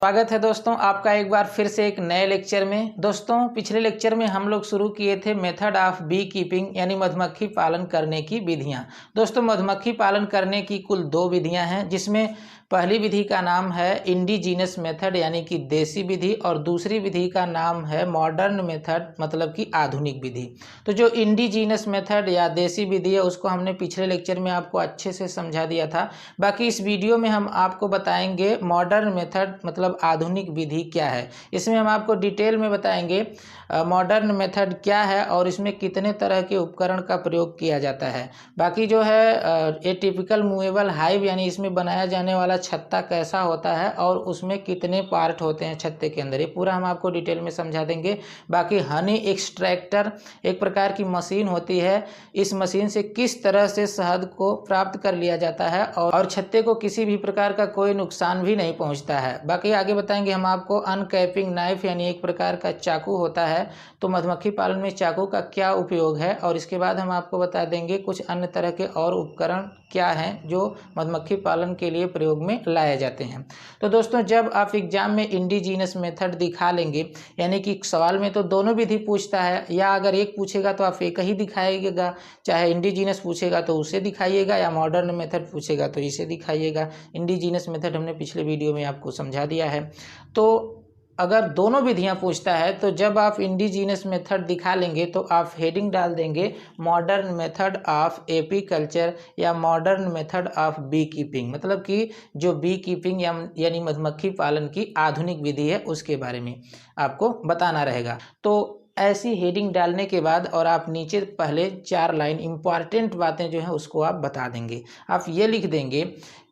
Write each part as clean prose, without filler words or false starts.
स्वागत है दोस्तों आपका एक बार फिर से एक नए लेक्चर में। दोस्तों पिछले लेक्चर में हम लोग शुरू किए थे मेथड ऑफ बी कीपिंग यानी मधुमक्खी पालन करने की विधियां। दोस्तों मधुमक्खी पालन करने की कुल 2 विधियां हैं, जिसमें पहली विधि का नाम है इंडिजीनस मेथड यानी कि देसी विधि और दूसरी विधि का नाम है मॉडर्न मेथड मतलब कि आधुनिक विधि। तो जो इंडिजीनस मेथड या देसी विधि है उसको हमने पिछले लेक्चर में आपको अच्छे से समझा दिया था। बाकी इस वीडियो में हम आपको बताएंगे मॉडर्न मेथड मतलब आधुनिक विधि क्या है। इसमें हम आपको डिटेल में बताएंगे मॉडर्न मेथड क्या है और इसमें कितने तरह के उपकरण का प्रयोग किया जाता है। बाकी जो है ये टिपिकल मूवेबल हाइव यानी इसमें बनाया जाने वाला छत्ता कैसा होता है और उसमें कितने पार्ट होते हैं छत्ते के अंदर, ये पूरा हम आपको डिटेल में समझा देंगे। बाकी हनी एक्सट्रैक्टर एक प्रकार की मशीन होती है, इस मशीन से किस तरह से शहद को प्राप्त कर लिया जाता है और छत्ते को किसी भी प्रकार का कोई नुकसान भी नहीं पहुंचता है। बाकी आगे बताएंगे हम आपको अनकैपिंग नाइफ यानी एक प्रकार का चाकू होता है, तो मधुमक्खी पालन में चाकू का क्या उपयोग है। और इसके बाद हम आपको बता देंगे कुछ अन्य तरह के और उपकरण क्या हैं जो मधुमक्खी पालन के लिए प्रयोग में लाए जाते हैं। तो दोस्तों जब आप एग्जाम में इंडिजीनस मेथड दिखा लेंगे यानी कि सवाल में तो दोनों विधि पूछता है, या अगर एक पूछेगा तो आप एक ही दिखाइएगा, चाहे इंडिजीनस पूछेगा तो उसे दिखाइएगा या मॉडर्न मेथड पूछेगा तो इसे दिखाइएगा। इंडिजीनस मेथड हमने पिछले वीडियो में आपको समझा दिया है। तो अगर दोनों विधियां पूछता है तो जब आप इंडिजीनस मेथड दिखा लेंगे तो आप हेडिंग डाल देंगे मॉडर्न मेथड ऑफ एपीकल्चर या modern method of beekeeping, मतलब कि जो बी कीपिंग यानी मधुमक्खी पालन की आधुनिक विधि है उसके बारे में आपको बताना रहेगा। तो ऐसी हेडिंग डालने के बाद और आप नीचे पहले 4 लाइन इंपॉर्टेंट बातें जो हैं उसको आप बता देंगे। आप ये लिख देंगे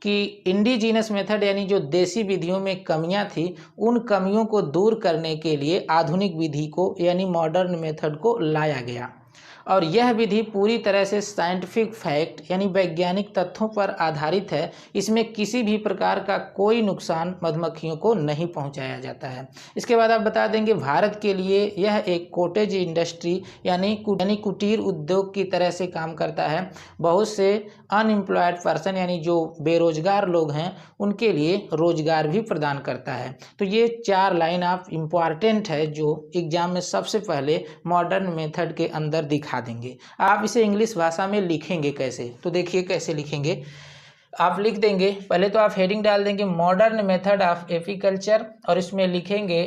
कि इंडिजीनस मेथड यानी जो देसी विधियों में कमियां थी उन कमियों को दूर करने के लिए आधुनिक विधि को यानी मॉडर्न मेथड को लाया गया और यह विधि पूरी तरह से साइंटिफिक फैक्ट यानी वैज्ञानिक तथ्यों पर आधारित है। इसमें किसी भी प्रकार का कोई नुकसान मधुमक्खियों को नहीं पहुंचाया जाता है। इसके बाद आप बता देंगे भारत के लिए यह एक कॉटेज इंडस्ट्री यानी कुटीर उद्योग की तरह से काम करता है। बहुत से अनएम्प्लॉयड पर्सन यानी जो बेरोजगार लोग हैं उनके लिए रोजगार भी प्रदान करता है। तो ये 4 लाइन आप इम्पॉर्टेंट है जो एग्जाम में सबसे पहले मॉडर्न मेथड के अंदर दिखा देंगे। आप इसे इंग्लिश भाषा में लिखेंगे कैसे, तो देखिए कैसे लिखेंगे। आप लिख देंगे, पहले तो आप हेडिंग डाल देंगे मॉडर्न मेथड ऑफ एपीकल्चर और इसमें लिखेंगे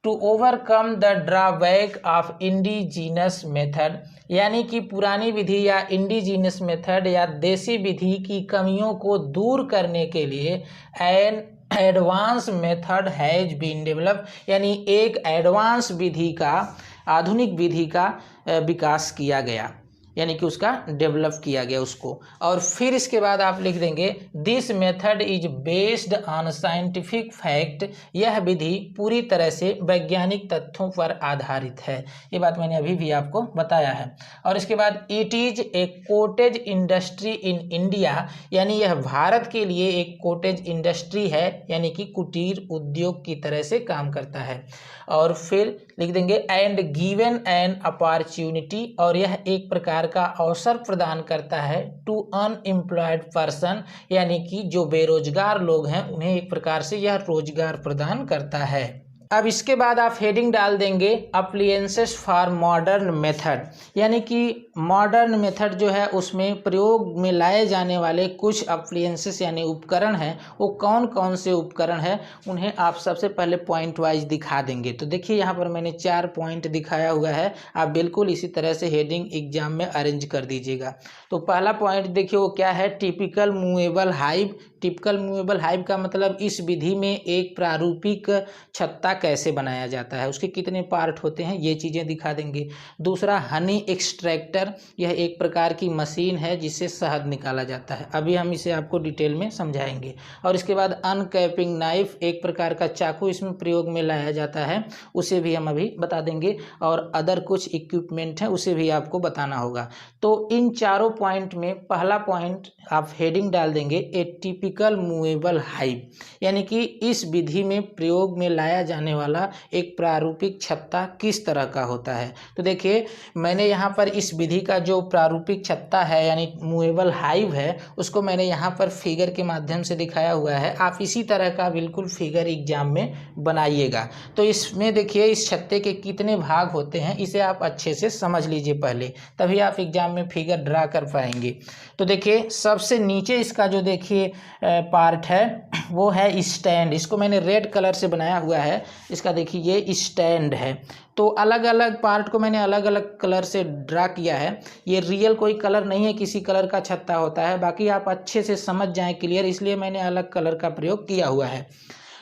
to overcome the drawback of indigenous method, यानी कि पुरानी विधि या इंडिजीनस मेथड या देसी विधि की कमियों को दूर करने के लिए an advance method has been develop, यानी एक एडवांस विधि का आधुनिक विधि का विकास किया गया यानी कि उसका डेवलप किया गया उसको। और फिर इसके बाद आप लिख देंगे this method is based on scientific fact, यह विधि पूरी तरह से वैज्ञानिक तथ्यों पर आधारित है। ये बात मैंने अभी भी आपको बताया है। और इसके बाद it is a cottage industry in India, यानी यह भारत के लिए एक कॉटेज इंडस्ट्री है यानी कि कुटीर उद्योग की तरह से काम करता है। और फिर लिख देंगे एंड गिवन एन अपॉर्चुनिटी, और यह एक प्रकार का अवसर प्रदान करता है टू अनएम्प्लॉयड पर्सन, यानी कि जो बेरोजगार लोग हैं उन्हें एक प्रकार से यह रोजगार प्रदान करता है। अब इसके बाद आप हेडिंग डाल देंगे अप्लायंसेस फॉर मॉडर्न मेथड, यानी कि मॉडर्न मेथड जो है उसमें प्रयोग में लाए जाने वाले कुछ अप्लायंसेस यानी उपकरण हैं, वो कौन कौन से उपकरण हैं उन्हें आप सबसे पहले पॉइंट वाइज दिखा देंगे। तो देखिए यहाँ पर मैंने 4 पॉइंट दिखाया हुआ है, आप बिल्कुल इसी तरह से हेडिंग एग्जाम में अरेंज कर दीजिएगा। तो पहला पॉइंट देखिए वो क्या है, typical movable hive. Typical movable hive का मतलब इस विधि में एक प्रारूपिक छत्ता कैसे बनाया जाता है, उसके कितने पार्ट होते हैं, ये चीज़ें दिखा देंगे। दूसरा हनी एक्सट्रैक्टर, यह एक प्रकार की मशीन है जिससे शहद निकाला जाता है, अभी हम इसे आपको डिटेल में समझाएंगे। और इसके बाद अनकैपिंग नाइफ, एक प्रकार का चाकू इसमें प्रयोग में लाया जाता है, उसे भी हम अभी बता देंगे। और अदर कुछ इक्विपमेंट है उसे भी आपको बताना होगा। तो इन चारों पॉइंट में पहला पॉइंट आप हेडिंग डाल देंगे ए टिपिकल टिपिकल मूवेबल हाइव, यानी कि इस विधि में प्रयोग में लाया जाने वाला एक प्रारूपिक छत्ता किस तरह का होता है। तो देखिए मैंने यहाँ पर इस विधि का जो प्रारूपिक छत्ता है यानी मूवेबल हाइव है उसको मैंने यहाँ पर फिगर के माध्यम से दिखाया हुआ है। आप इसी तरह का बिल्कुल फिगर एग्जाम में बनाइएगा। तो इसमें देखिए इस छत्ते के कितने भाग होते हैं इसे आप अच्छे से समझ लीजिए पहले, तभी आप एग्जाम में फिगर ड्रा कर पाएंगे। तो देखिए सबसे नीचे इसका जो देखिए पार्ट है वो है स्टैंड। इसको मैंने रेड कलर से बनाया हुआ है। इसका देखिए ये स्टैंड है। तो अलग अलग पार्ट को मैंने अलग अलग कलर से ड्रा किया है। ये रियल कोई कलर नहीं है, किसी कलर का छत्ता होता है, बाकी आप अच्छे से समझ जाएं क्लियर, इसलिए मैंने अलग कलर का प्रयोग किया हुआ है।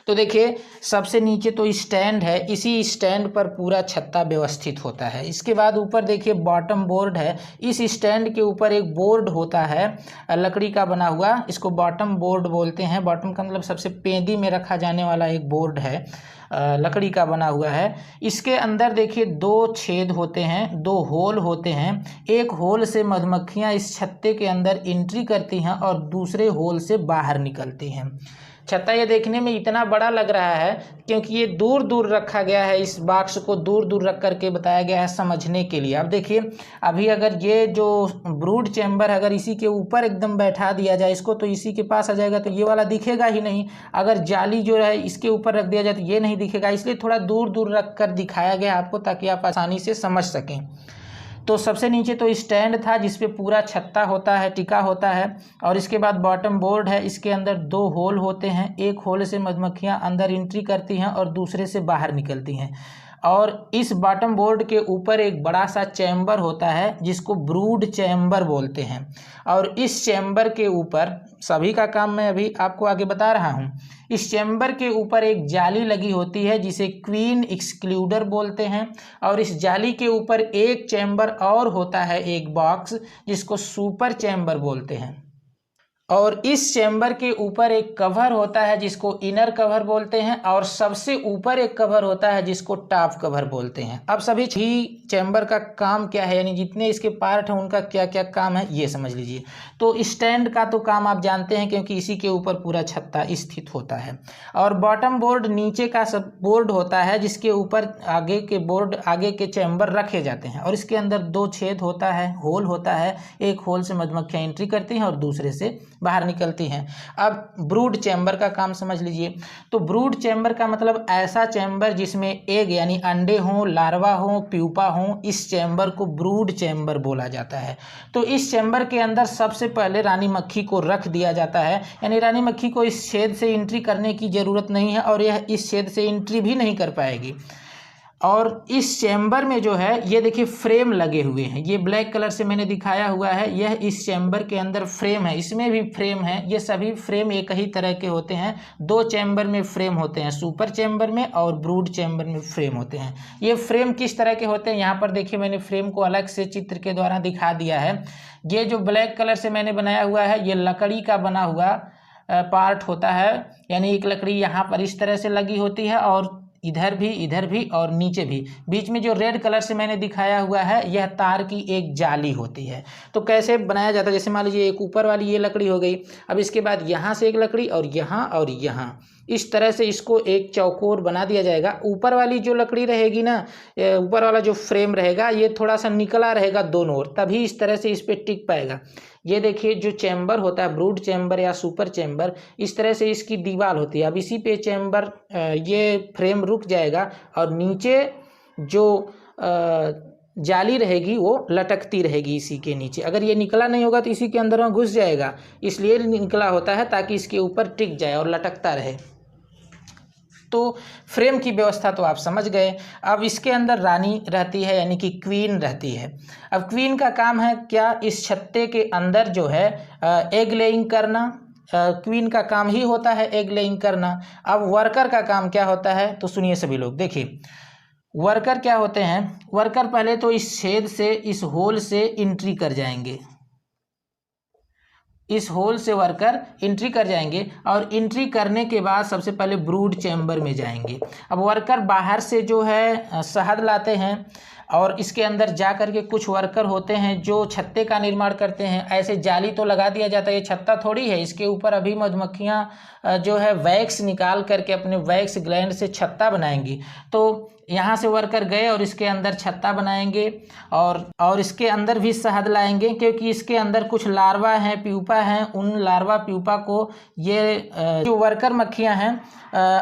तो देखिए सबसे नीचे तो स्टैंड है, इसी स्टैंड पर पूरा छत्ता व्यवस्थित होता है। इसके बाद ऊपर देखिए बॉटम बोर्ड है। इस स्टैंड के ऊपर एक बोर्ड होता है लकड़ी का बना हुआ, इसको बॉटम बोर्ड बोलते हैं। बॉटम का मतलब सबसे पेंदी में रखा जाने वाला एक बोर्ड है, लकड़ी का बना हुआ है। इसके अंदर देखिए 2 छेद होते हैं, 2 होल होते हैं। एक होल से मधुमक्खियाँ इस छत्ते के अंदर एंट्री करती हैं और दूसरे होल से बाहर निकलती हैं। छत्ता ये देखने में इतना बड़ा लग रहा है क्योंकि ये दूर दूर रखा गया है, इस बॉक्स को दूर दूर रख करके बताया गया है समझने के लिए। अब देखिए अभी अगर ये जो ब्रूड चैम्बर अगर इसी के ऊपर एकदम बैठा दिया जाए इसको, तो इसी के पास आ जाएगा तो ये वाला दिखेगा ही नहीं। अगर जाली जो है इसके ऊपर रख दिया जाए तो ये नहीं दिखेगा, इसलिए थोड़ा दूर दूर रख कर दिखाया गया आपको ताकि आप आसानी से समझ सकें। तो सबसे नीचे तो स्टैंड था जिसपे पूरा छत्ता होता है, टिका होता है, और इसके बाद बॉटम बोर्ड है। इसके अंदर 2 होल होते हैं, एक होल से मधुमक्खियां अंदर एंट्री करती हैं और दूसरे से बाहर निकलती हैं। और इस बॉटम बोर्ड के ऊपर एक बड़ा सा चैम्बर होता है जिसको ब्रूड चैम्बर बोलते हैं। और इस चैम्बर के ऊपर सभी का काम मैं अभी आपको आगे बता रहा हूँ। इस चैम्बर के ऊपर एक जाली लगी होती है जिसे क्वीन एक्सक्लूडर बोलते हैं। और इस जाली के ऊपर एक चैम्बर और होता है, एक बॉक्स, जिसको सुपर चैम्बर बोलते हैं। और इस चैम्बर के ऊपर एक कवर होता है जिसको इनर कवर बोलते हैं, और सबसे ऊपर एक कवर होता है जिसको टॉप कवर बोलते हैं। अब सभी चैम्बर का काम क्या है, यानी जितने इसके पार्ट हैं उनका क्या क्या काम है ये समझ लीजिए। तो स्टैंड का तो काम आप जानते हैं क्योंकि इसी के ऊपर पूरा छत्ता स्थित होता है। और बॉटम बोर्ड नीचे का सब बोर्ड होता है जिसके ऊपर आगे के बोर्ड, आगे के चैम्बर रखे जाते हैं। और इसके अंदर 2 छेद होता है, होल होता है। एक होल से मधुमक्खियाँ एंट्री करती हैं और दूसरे से बाहर निकलती हैं। अब ब्रूड चैम्बर का काम समझ लीजिए। तो ब्रूड चैम्बर का मतलब ऐसा चैम्बर जिसमें एग यानी अंडे हों, लार्वा हों, प्यूपा हों, इस चैम्बर को ब्रूड चैम्बर बोला जाता है। तो इस चैम्बर के अंदर सबसे पहले रानी मक्खी को रख दिया जाता है, यानी रानी मक्खी को इस छेद से एंट्री करने की ज़रूरत नहीं है और यह इस छेद से एंट्री भी नहीं कर पाएगी। और इस चैम्बर में जो है ये देखिए फ्रेम लगे हुए हैं, ये ब्लैक कलर से मैंने दिखाया हुआ है। यह इस चैम्बर के अंदर फ्रेम है, इसमें भी फ्रेम है। ये सभी फ्रेम एक ही तरह के होते हैं। 2 चैम्बर में फ्रेम होते हैं, सुपर चैम्बर में और ब्रूड चैम्बर में फ्रेम होते हैं। ये फ्रेम किस तरह के होते हैं यहाँ पर देखिए, मैंने फ्रेम को अलग से चित्र के द्वारा दिखा दिया है। ये जो ब्लैक कलर से मैंने बनाया हुआ है ये लकड़ी का बना हुआ पार्ट होता है, यानी एक लकड़ी यहाँ पर इस तरह से लगी होती है और इधर भी और नीचे भी। बीच में जो रेड कलर से मैंने दिखाया हुआ है यह तार की एक जाली होती है। तो कैसे बनाया जाता है, जैसे मान लीजिए एक ऊपर वाली ये लकड़ी हो गई, अब इसके बाद यहाँ से एक लकड़ी और यहाँ इस तरह से इसको एक चौकोर बना दिया जाएगा। ऊपर वाली जो लकड़ी रहेगी ना, ऊपर वाला जो फ्रेम रहेगा ये थोड़ा सा निकला रहेगा दोनों ओर, तभी इस तरह से इस पर टिक पाएगा। ये देखिए जो चैम्बर होता है ब्रूड चैम्बर या सुपर चैम्बर, इस तरह से इसकी दीवार होती है। अब इसी पे चैम्बर ये फ्रेम रुक जाएगा और नीचे जो जाली रहेगी वो लटकती रहेगी इसी के नीचे। अगर ये निकला नहीं होगा तो इसी के अंदर में घुस जाएगा, इसलिए निकला होता है ताकि इसके ऊपर टिक जाए और लटकता रहे। तो फ्रेम की व्यवस्था तो आप समझ गए। अब इसके अंदर रानी रहती है यानी कि क्वीन रहती है। अब क्वीन का काम है क्या, इस छत्ते के अंदर जो है एग लेइंग करना। क्वीन का काम ही होता है एग लेइंग करना। अब वर्कर का काम क्या होता है, तो सुनिए सभी लोग, देखिए वर्कर क्या होते हैं। वर्कर पहले तो इस छेद से, इस होल से एंट्री कर जाएंगे, इस होल से वर्कर एंट्री कर जाएंगे और एंट्री करने के बाद सबसे पहले ब्रूड चैम्बर में जाएंगे। अब वर्कर बाहर से जो है शहद लाते हैं। और इसके अंदर जा कर के कुछ वर्कर होते हैं जो छत्ते का निर्माण करते हैं। ऐसे जाली तो लगा दिया जाता है, ये छत्ता थोड़ी है, इसके ऊपर अभी मधुमक्खियाँ जो है वैक्स निकाल करके अपने वैक्स ग्लैंड से छत्ता बनाएंगी। तो यहाँ से वर्कर गए और इसके अंदर छत्ता बनाएंगे और इसके अंदर भी शहद लाएंगे, क्योंकि इसके अंदर कुछ लार्वा हैं, प्यूपा हैं। उन लार्वा प्यूपा को ये जो वर्कर मक्खियाँ हैं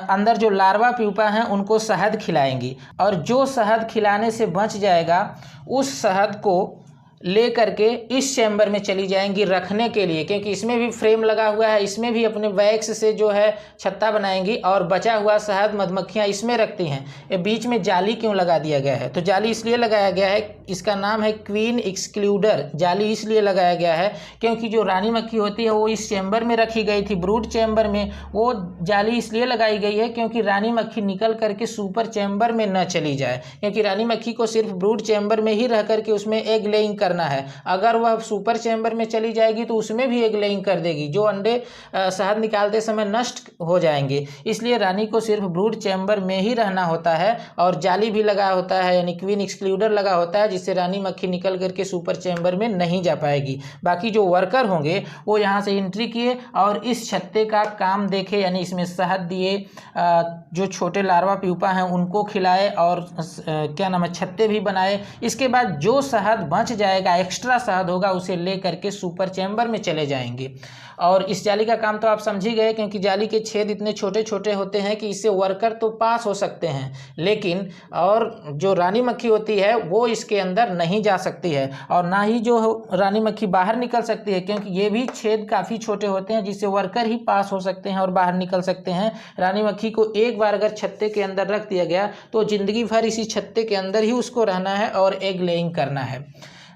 अंदर जो लार्वा प्यूपा हैं उनको शहद खिलाएंगी, और जो शहद खिलाने से बच जाएगा उस शहद को ले करके इस चैम्बर में चली जाएंगी रखने के लिए, क्योंकि इसमें भी फ्रेम लगा हुआ है, इसमें भी अपने वैक्स से जो है छत्ता बनाएंगी और बचा हुआ शहद मधुमक्खियाँ इसमें रखती हैं। ये बीच में जाली क्यों लगा दिया गया है? तो जाली इसलिए लगाया गया है, इसका नाम है क्वीन एक्सक्लूडर। जाली इसलिए लगाया गया है क्योंकि जो रानी मक्खी होती है वो इस चैम्बर में रखी गई थी, ब्रूड चैम्बर में। वो जाली इसलिए लगाई गई है क्योंकि रानी मक्खी निकल करके सुपर चैम्बर में न चली जाए, क्योंकि रानी मक्खी को सिर्फ ब्रूड चैम्बर में ही रह करके उसमें एग लेइंग करना है। अगर वह सुपर चैम्बर में चली जाएगी तो उसमें भी एग लेइंग कर देगी, जो अंडे शहद निकालते समय नष्ट हो जाएंगे। इसलिए रानी को सिर्फ ब्रूड चैम्बर में ही रहना होता है, और जाली भी लगा होता है, यानी क्वीन एक्सक्लूडर लगा होता है, जिससे रानी मक्खी निकल करके सुपर चैम्बर में नहीं जा पाएगी। बाकी जो वर्कर होंगे वो यहाँ से एंट्री किए और इस छत्ते का काम देखे, यानी इसमें शहद दिए, जो छोटे लार्वा प्यूपा हैं उनको खिलाए, और क्या नाम है छत्ते भी बनाए। इसके बाद जो शहद बच जाएगा, एक्स्ट्रा शहद होगा, उसे ले करके सुपर चैम्बर में चले जाएंगे। और इस जाली का काम तो आप समझ ही गए, क्योंकि जाली के छेद इतने छोटे छोटे होते हैं कि इससे वर्कर तो पास हो सकते हैं, लेकिन और जो रानी मक्खी होती है वो इसके अंदर नहीं जा सकती है, और ना ही जो रानी मक्खी बाहर निकल सकती है, क्योंकि ये भी छेद काफ़ी छोटे होते हैं जिससे वर्कर ही पास हो सकते हैं और बाहर निकल सकते हैं। रानी मक्खी को एक बार अगर छत्ते के अंदर रख दिया गया तो ज़िंदगी भर इसी छत्ते के अंदर ही उसको रहना है और एग लेइंग करना है।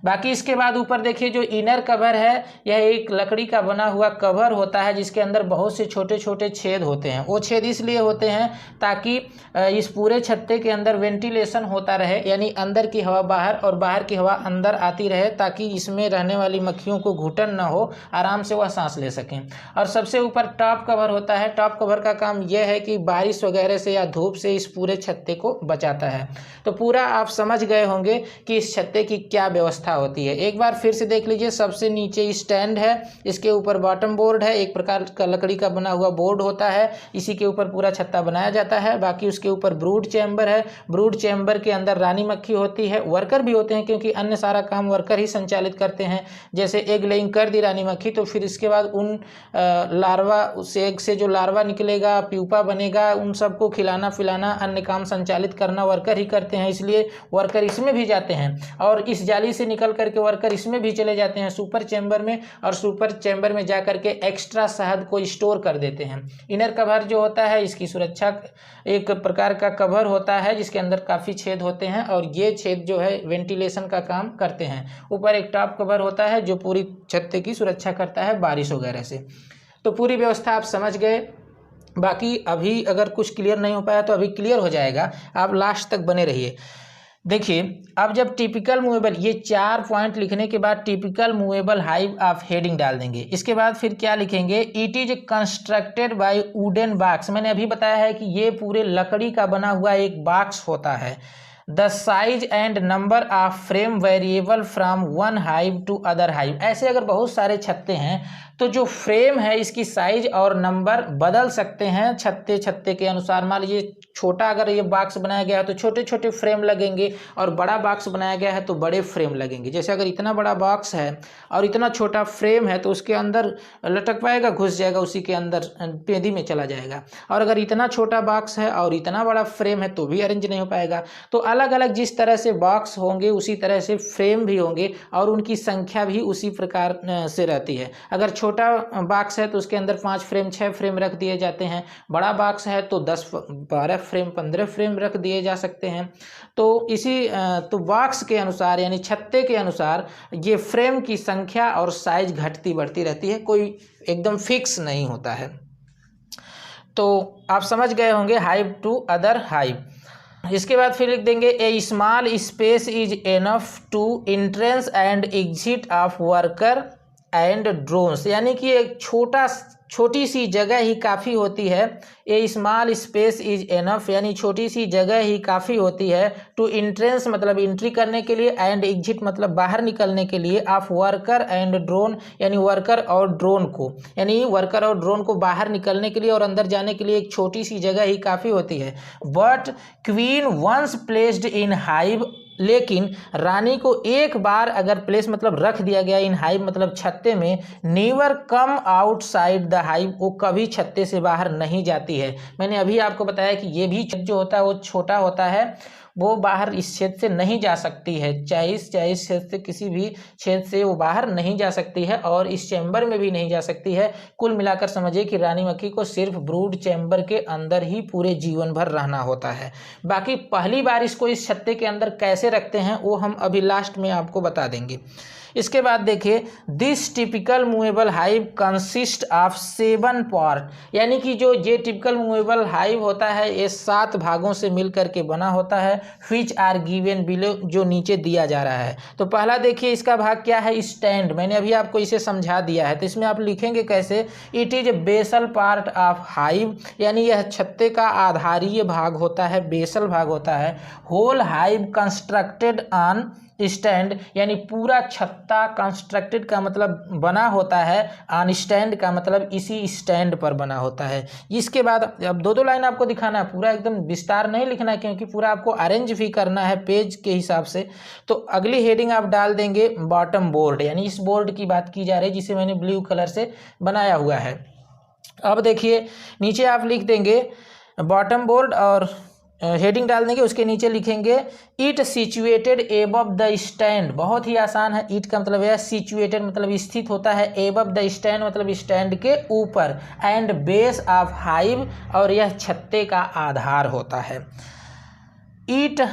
बाकी इसके बाद ऊपर देखिए जो इनर कवर है, यह एक लकड़ी का बना हुआ कवर होता है जिसके अंदर बहुत से छोटे छोटे छेद होते हैं। वो छेद इसलिए होते हैं ताकि इस पूरे छत्ते के अंदर वेंटिलेशन होता रहे, यानी अंदर की हवा बाहर और बाहर की हवा अंदर आती रहे, ताकि इसमें रहने वाली मक्खियों को घुटन न हो, आराम से वह सांस ले सकें। और सबसे ऊपर टॉप कवर होता है। टॉप कवर का काम यह है कि बारिश वगैरह से या धूप से इस पूरे छत्ते को बचाता है। तो पूरा आप समझ गए होंगे कि इस छत्ते की क्या व्यवस्था होती है। एक बार फिर से देख लीजिए, सबसे नीचे स्टैंड है, इसके ऊपर बॉटम बोर्ड है, एक प्रकार का लकड़ी का बना हुआ बोर्ड होता है, इसी के ऊपर पूरा छत्ता बनाया जाता है। बाकी उसके ऊपर ब्रूड चैम्बर है, ब्रूड चैम्बर के अंदर रानी मक्खी होती है, वर्कर भी होते हैं क्योंकि अन्य सारा काम वर्कर ही संचालित करते हैं। जैसे एग लेइंग कर दी रानी मक्खी तो फिर इसके बाद उन लार्वा, उस एग से जो लार्वा निकलेगा, प्यूपा बनेगा, उन सबको खिलाना पिलाना, अन्य काम संचालित करना वर्कर ही करते हैं। इसलिए वर्कर इसमें भी जाते हैं, और इस जाली से निकल करके वर्कर इसमें भी चले जाते हैं सुपर चैम्बर में, और सुपर चैम्बर में जा करके एक्स्ट्रा शहद को स्टोर कर देते हैं। इनर कवर जो होता है इसकी सुरक्षा एक प्रकार का कवर होता है जिसके अंदर काफ़ी छेद होते हैं, और ये छेद जो है वेंटिलेशन का काम करते हैं। ऊपर एक टॉप कवर होता है जो पूरी छत्ते की सुरक्षा करता है बारिश वगैरह से। तो पूरी व्यवस्था आप समझ गए। बाकी अभी अगर कुछ क्लियर नहीं हो पाया तो अभी क्लियर हो जाएगा, आप लास्ट तक बने रहिए। देखिए, अब जब टिपिकल मूवेबल, ये 4 पॉइंट लिखने के बाद टिपिकल मूवेबल हाइव आप हेडिंग डाल देंगे। इसके बाद फिर क्या लिखेंगे, it is constructed by wooden box. मैंने अभी बताया है कि ये पूरे लकड़ी का बना हुआ एक बॉक्स होता है। The size and number of frame variable from one hive to other hive. ऐसे अगर बहुत सारे छत्ते हैं तो जो फ्रेम है इसकी साइज और नंबर बदल सकते हैं छत्ते के अनुसार। मान लीजिए छोटा अगर ये बॉक्स बनाया गया है तो छोटे छोटे फ्रेम लगेंगे, और बड़ा बॉक्स बनाया गया है तो बड़े फ्रेम लगेंगे। जैसे अगर इतना बड़ा बॉक्स है और इतना छोटा फ्रेम है तो उसके अंदर लटक पाएगा, घुस जाएगा, उसी के अंदर पेंदी में चला जाएगा। और अगर इतना छोटा बॉक्स है और इतना बड़ा फ्रेम है तो भी अरेंज नहीं हो पाएगा। तो अलग अलग जिस तरह से बॉक्स होंगे उसी तरह से फ्रेम भी होंगे, और उनकी संख्या भी उसी प्रकार से रहती है। अगर छोटा बॉक्स है तो उसके अंदर 5 फ्रेम 6 फ्रेम रख दिए जाते हैं, बड़ा बॉक्स है तो 10 12 फ्रेम 15 फ्रेम रख दिए जा सकते हैं। तो इसी तो बॉक्स के अनुसार यानी छत्ते के अनुसार ये फ्रेम की संख्या और साइज घटती बढ़ती रहती है, कोई एकदम फिक्स नहीं होता है। तो आप समझ गए होंगे हाइव टू अदर हाइव। इसके बाद फिर लिख देंगे, a small space is enough to entrance and exit of worker and drones. यानी कि एक छोटा छोटी सी जगह ही काफ़ी होती है, ए स्मॉल स्पेस इज एनफ, यानी छोटी सी जगह ही काफ़ी होती है, टू इंट्रेंस मतलब एंट्री करने के लिए, एंड एग्जिट मतलब बाहर निकलने के लिए, ऑफ वर्कर एंड ड्रोन, यानी वर्कर और ड्रोन को, यानी वर्कर और ड्रोन को बाहर निकलने के लिए और अंदर जाने के लिए एक छोटी सी जगह ही काफ़ी होती है। But queen once placed in hive, लेकिन रानी को एक बार अगर प्लेस मतलब रख दिया गया इन हाइव मतलब छत्ते में, never come outside the hive, वो कभी छत्ते से बाहर नहीं जाती है। मैंने अभी आपको बताया कि ये भी जो होता है वो छोटा होता है, वो बाहर इस छेद से नहीं जा सकती है, चाहे इस छेद से किसी भी छेद से वो बाहर नहीं जा सकती है और इस चैम्बर में भी नहीं जा सकती है। कुल मिलाकर समझिए कि रानी मक्खी को सिर्फ ब्रूड चैम्बर के अंदर ही पूरे जीवन भर रहना होता है। बाकी पहली बार इसको इस छत्ते के अंदर कैसे रखते हैं वो हम अभी लास्ट में आपको बता देंगे। इसके बाद देखिए, this typical movable hive consist of 7 part, यानी कि जो ये टिपिकल मूवेबल हाइव होता है ये 7 भागों से मिल करके बना होता है, व्हिच आर गिवन बिलो, जो नीचे दिया जा रहा है। तो पहला देखिए इसका भाग क्या है, स्टैंड, मैंने अभी आपको इसे समझा दिया है, तो इसमें आप लिखेंगे कैसे, it is basal part of hive, यानी यह छत्ते का आधारीय भाग होता है, बेसल भाग होता है। Whole hive constructed on stand, यानी पूरा छत्ता कंस्ट्रक्टेड का मतलब बना होता है, ऑन स्टैंड का मतलब इसी स्टैंड पर बना होता है। इसके बाद अब 2-2 लाइन आपको दिखाना है, पूरा एकदम विस्तार नहीं लिखना है क्योंकि पूरा आपको अरेंज भी करना है पेज के हिसाब से। तो अगली हेडिंग आप डाल देंगे बॉटम बोर्ड, यानी इस बोर्ड की बात की जा रही है जिसे मैंने ब्लू कलर से बनाया हुआ है। अब देखिए नीचे आप लिख देंगे बॉटम बोर्ड और हेडिंग डाल देंगे, उसके नीचे लिखेंगे it situated above the stand, बहुत ही आसान है। इट का मतलब है सिचुएटेड मतलब स्थित होता है, एबव द स्टैंड मतलब स्टैंड के ऊपर, एंड बेस ऑफ हाइव, और यह छत्ते का आधार होता है। इट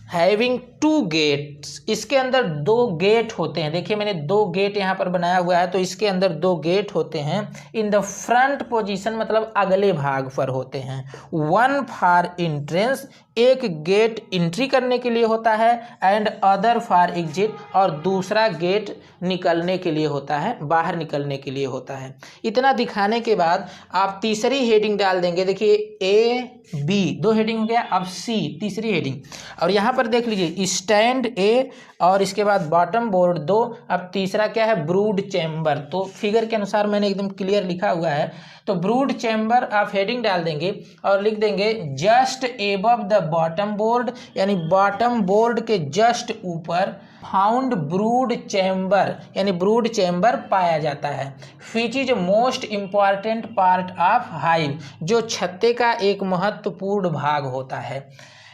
हैविंग 2 गेट्स, इसके अंदर 2 गेट होते हैं, देखिए मैंने 2 गेट यहाँ पर बनाया हुआ है, तो इसके अंदर 2 गेट होते हैं। इन द फ्रंट पोजीशन मतलब अगले भाग पर होते हैं। 1 फॉर एंट्रेंस, एक गेट एंट्री करने के लिए होता है, एंड अदर फॉर एग्जिट, और दूसरा गेट निकलने के लिए होता है, बाहर निकलने के लिए होता है। इतना दिखाने के बाद आप तीसरी हेडिंग डाल देंगे, देखिए ए बी 2 हेडिंग हो गया, अब सी तीसरी हेडिंग, और यहाँ पर देख लीजिए स्टैंड ए और इसके बाद बॉटम बोर्ड 2, अब तीसरा क्या है, ब्रूड चैम्बर। तो फिगर के अनुसार मैंने एकदम क्लियर लिखा हुआ है, तो ब्रूड चैम्बर आप हेडिंग डाल देंगे और लिख देंगे just above the bottom board, यानी बॉटम बोर्ड के जस्ट ऊपर फाउंड ब्रूड चैम्बर, यानी ब्रूड चैम्बर पाया जाता है। Which is most important part of hive, जो छत्ते का एक महत्वपूर्ण भाग होता है।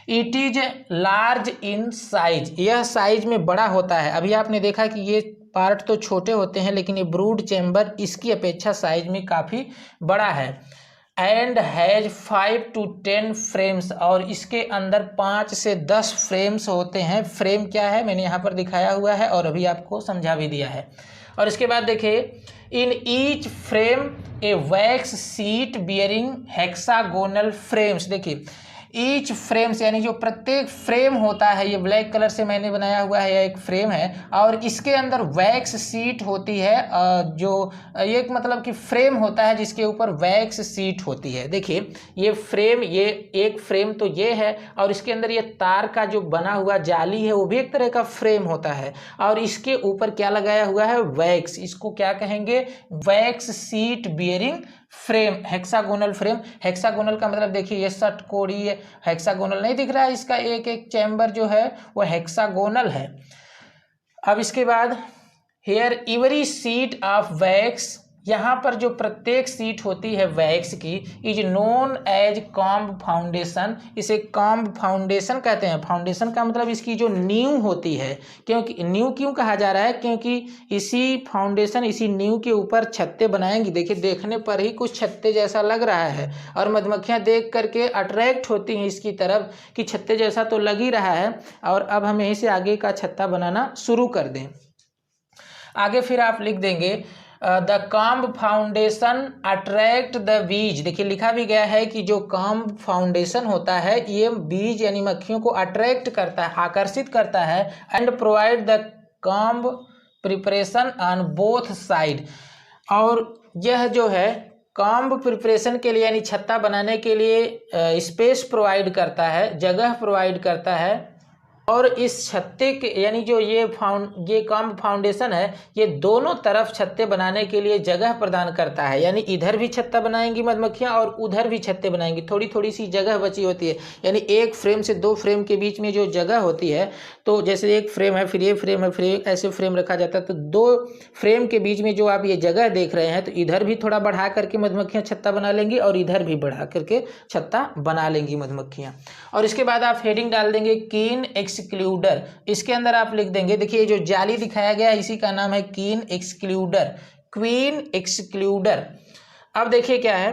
It is large in size, यह साइज में बड़ा होता है। अभी आपने देखा कि ये पार्ट तो छोटे होते हैं लेकिन ये ब्रूड चैम्बर इसकी अपेक्षा साइज में काफ़ी बड़ा है। एंड हैज 5 to 10 फ्रेम्स, और इसके अंदर 5 से 10 फ्रेम्स होते हैं। फ्रेम क्या है मैंने यहाँ पर दिखाया हुआ है और अभी आपको समझा भी दिया है। और इसके बाद देखिए in each frame A wax seat bearing hexagonal frames, देखिए ईच फ्रेम्स यानी जो प्रत्येक फ्रेम होता है, ये ब्लैक कलर से मैंने बनाया हुआ है, यह एक फ्रेम है और इसके अंदर वैक्स सीट होती है, जो एक मतलब कि फ्रेम होता है जिसके ऊपर वैक्स सीट होती है। देखिए ये फ्रेम, ये एक फ्रेम तो ये है और इसके अंदर ये तार का जो बना हुआ जाली है वो भी एक तरह का फ्रेम होता है और इसके ऊपर क्या लगाया हुआ है, वैक्स, इसको क्या कहेंगे, wax seat bearing frame, hexagonal frame. Hexagonal का मतलब देखिए ये षटकोणीय, हेक्सागोनल नहीं दिख रहा है, इसका एक एक चैम्बर जो है वो हेक्सागोनल है। अब इसके बाद here every sheet of wax, यहाँ पर जो प्रत्येक सीट होती है वैक्स की, is known as comb foundation, इसे कॉम्ब फाउंडेशन कहते हैं। फाउंडेशन का मतलब इसकी जो नींव होती है, क्योंकि नींव क्यों कहा जा रहा है, क्योंकि इसी फाउंडेशन, इसी नींव के ऊपर छत्ते बनाएंगी। देखिए देखने पर ही कुछ छत्ते जैसा लग रहा है और मधुमक्खियाँ देख करके अट्रैक्ट होती हैं इसकी तरफ कि छत्ते जैसा तो लग ही रहा है, और अब हम यहीं से आगे का छत्ता बनाना शुरू कर दें। आगे फिर आप लिख देंगे the comb foundation attract the bees, देखिए लिखा भी गया है कि जो कॉम्ब फाउंडेशन होता है ये बीज यानी मक्खियों को अट्रैक्ट करता है, आकर्षित करता है। And provide the comb preparation on both side, और यह जो है कॉम्ब प्रिपरेशन के लिए यानी छत्ता बनाने के लिए स्पेस प्रोवाइड करता है, जगह प्रोवाइड करता है। और इस छत्ते के यानी जो ये कॉम्ब फाउंडेशन है, ये दोनों तरफ छत्ते बनाने के लिए जगह प्रदान करता है। यानी इधर भी छत्ता बनाएंगी मधुमक्खियाँ और उधर भी छत्ते बनाएंगी, थोड़ी थोड़ी सी जगह बची होती है। यानी एक फ्रेम से दो फ्रेम के बीच में जो जगह होती है, तो जैसे एक फ्रेम है, फिर ये फ्रेम है, फिर ऐसे फ्रेम रखा जाता है, तो दो फ्रेम के बीच में जो आप ये जगह देख रहे हैं, तो इधर भी थोड़ा बढ़ा करके मधुमक्खियाँ छत्ता बना लेंगी और इधर भी बढ़ा करके छत्ता बना लेंगी मधुमक्खियाँ। और इसके बाद आप हेडिंग डाल देंगे कीन एक्सक्लूडर। इसके अंदर आप लिख देंगे, देखिए जो जाली दिखाया गया है इसी का नाम है कीन एक्सक्लूडर, क्वीन एक्सक्लूडर। अब देखिए क्या है,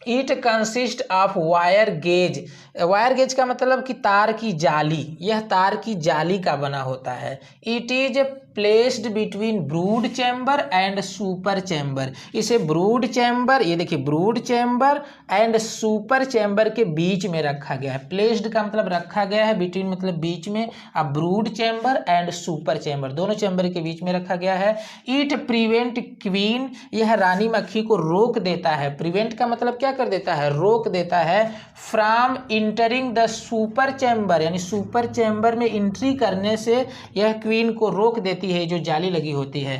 it consist of wire gauge. Wire gauge का मतलब कि तार की जाली, यह तार की जाली का बना होता है। It is placed between brood chamber and super chamber. इसे ब्रूड चैम्बर, ये देखिए brood chamber and super chamber के बीच में रखा गया है। प्लेस्ड का मतलब रखा गया है, बिटवीन मतलब बीच में, अब brood chamber and super chamber दोनों चैम्बर के बीच में रखा गया है। इट प्रिवेंट क्वीन, यह रानी मक्खी को रोक देता है। प्रिवेंट का मतलब क्या कर देता है, रोक देता है। From entering the super chamber, यानी सुपर चैम्बर में एंट्री करने से यह क्वीन को रोक देती है, जो जाली लगी होती है।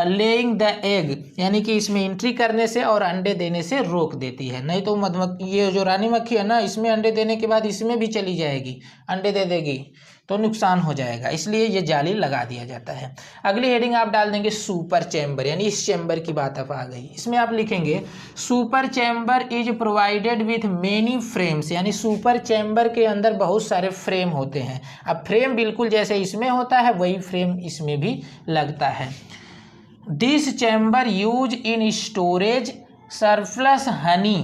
लेइंग द एग, यानी कि इसमें एंट्री करने से और अंडे देने से रोक देती है। नहीं तो मधुमक्खी, ये जो रानी मक्खी है ना, इसमें अंडे देने के बाद इसमें भी चली जाएगी, अंडे दे देगी तो नुकसान हो जाएगा, इसलिए ये जाली लगा दिया जाता है। अगली हेडिंग आप डाल देंगे सुपर चैम्बर, यानी इस चैम्बर की बात अब आ गई। इसमें आप लिखेंगे super chamber is provided with many frames, यानी सुपर चैम्बर के अंदर बहुत सारे फ्रेम होते हैं। अब फ्रेम बिल्कुल जैसे इसमें होता है वही फ्रेम इसमें भी लगता है। This chamber use in storage surplus Honey,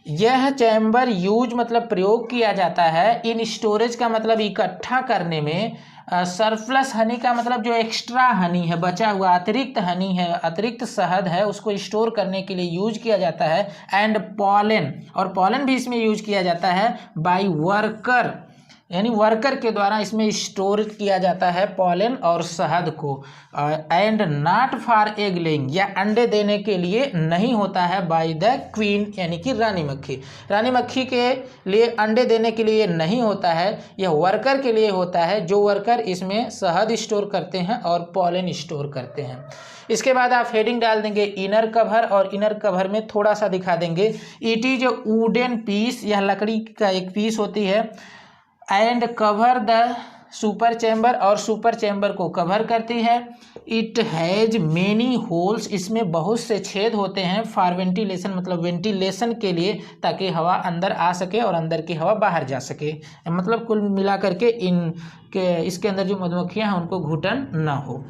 यह चैम्बर यूज मतलब प्रयोग किया जाता है, इन स्टोरेज का मतलब इकट्ठा करने में, सरप्लस हनी का मतलब जो एक्स्ट्रा हनी है, बचा हुआ अतिरिक्त हनी है, अतिरिक्त शहद है, उसको स्टोर करने के लिए यूज किया जाता है। एंड पॉलन, और पॉलन भी इसमें यूज किया जाता है बाय वर्कर, यानी वर्कर के द्वारा इसमें स्टोर किया जाता है पॉलन और शहद को। And not for egg laying, या अंडे देने के लिए नहीं होता है बाय द क्वीन, यानी कि रानी मक्खी। रानी मक्खी के लिए अंडे देने के लिए नहीं होता है, यह वर्कर के लिए होता है, जो वर्कर इसमें शहद स्टोर करते हैं और पॉलन स्टोर करते हैं। इसके बाद आप हेडिंग डाल देंगे इनर कवर, और इनर कवर में थोड़ा सा दिखा देंगे, इट इज वुडन पीस, यह लकड़ी का एक पीस होती है। And cover the super chamber, और सुपर चैम्बर को कवर करती है। इट हैज मेनी होल्स, इसमें बहुत से छेद होते हैं। फॉर वेंटिलेशन, मतलब वेंटिलेशन के लिए, ताकि हवा अंदर आ सके और अंदर की हवा बाहर जा सके। मतलब कुल मिला करके इसके अंदर जो मधुमक्खियां हैं उनको घुटन ना हो।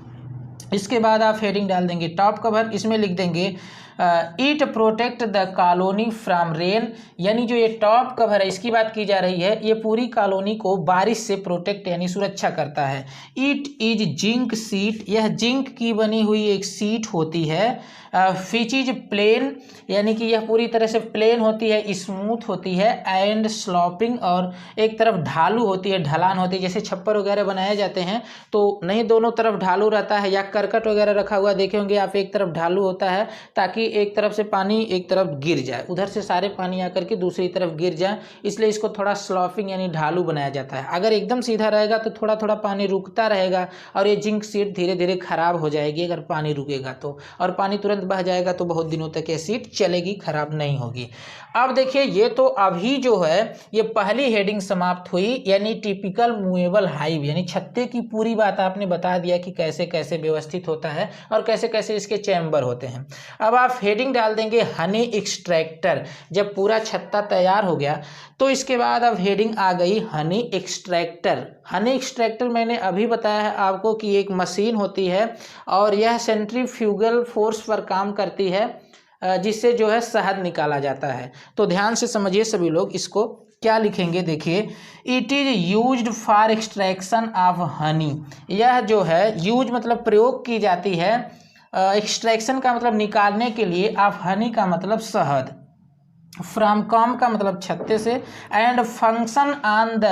इसके बाद आप हेडिंग डाल देंगे टॉप कवर, इसमें लिख देंगे it protect the colony from rain, यानी जो ये टॉप कवर है इसकी बात की जा रही है, ये पूरी कॉलोनी को बारिश से प्रोटेक्ट यानी सुरक्षा करता है। इट इज जिंक सीट, यह जिंक की बनी हुई एक सीट होती है। फिच इज प्लेन, यानी कि यह पूरी तरह से प्लेन होती है, स्मूथ होती है। एंड स्लॉपिंग, और एक तरफ ढालू होती है, ढलान होती है, जैसे छप्पर वगैरह बनाए जाते हैं तो नहीं दोनों तरफ ढालू रहता है, या करकट वगैरह रखा हुआ देखे होंगे आप, एक तरफ ढालू होता है ताकि एक तरफ से पानी एक तरफ गिर जाए, उधर से सारे पानी आकर के दूसरी तरफ गिर जाए, इसलिए इसको थोड़ा स्लॉपिंग यानी ढालू बनाया जाता है। अगर एकदम सीधा रहेगा तो थोड़ा थोड़ा पानी रुकता रहेगा और ये जिंक सीट धीरे धीरे खराब हो जाएगी अगर पानी रुकेगा तो, और पानी तुरंत बह जाएगा तो बहुत दिनों तक ये सीट चलेगी, खराब नहीं होगी। अब देखिए ये तो अभी जो है ये पहली हेडिंग समाप्त हुई, यानी टिपिकल मूवेबल हाइव, यानी छत्ते की पूरी बात आपने बता दिया कि कैसे कैसे व्यवस्थित होता है और कैसे कैसे इसके चैम्बर होते हैं। अब आप हेडिंग डाल देंगे हनी एक्सट्रैक्टर। जब पूरा छत्ता तैयार हो गया तो इसके बाद अब हेडिंग आ गई हनी एक्सट्रैक्टर। हनी एक्सट्रैक्टर मैंने अभी बताया है आपको कि एक मशीन होती है और यह सेंट्रीफ्यूगल फोर्स पर काम करती है, जिससे जो है शहद निकाला जाता है। तो ध्यान से समझिए सभी लोग, इसको क्या लिखेंगे देखिए, it is used for extraction of honey. यह जो है यूज मतलब प्रयोग की जाती है, एक्सट्रैक्शन का मतलब निकालने के लिए, ऑफ हनी का मतलब शहद, फ्रॉम कॉम का मतलब छत्ते से, and function on the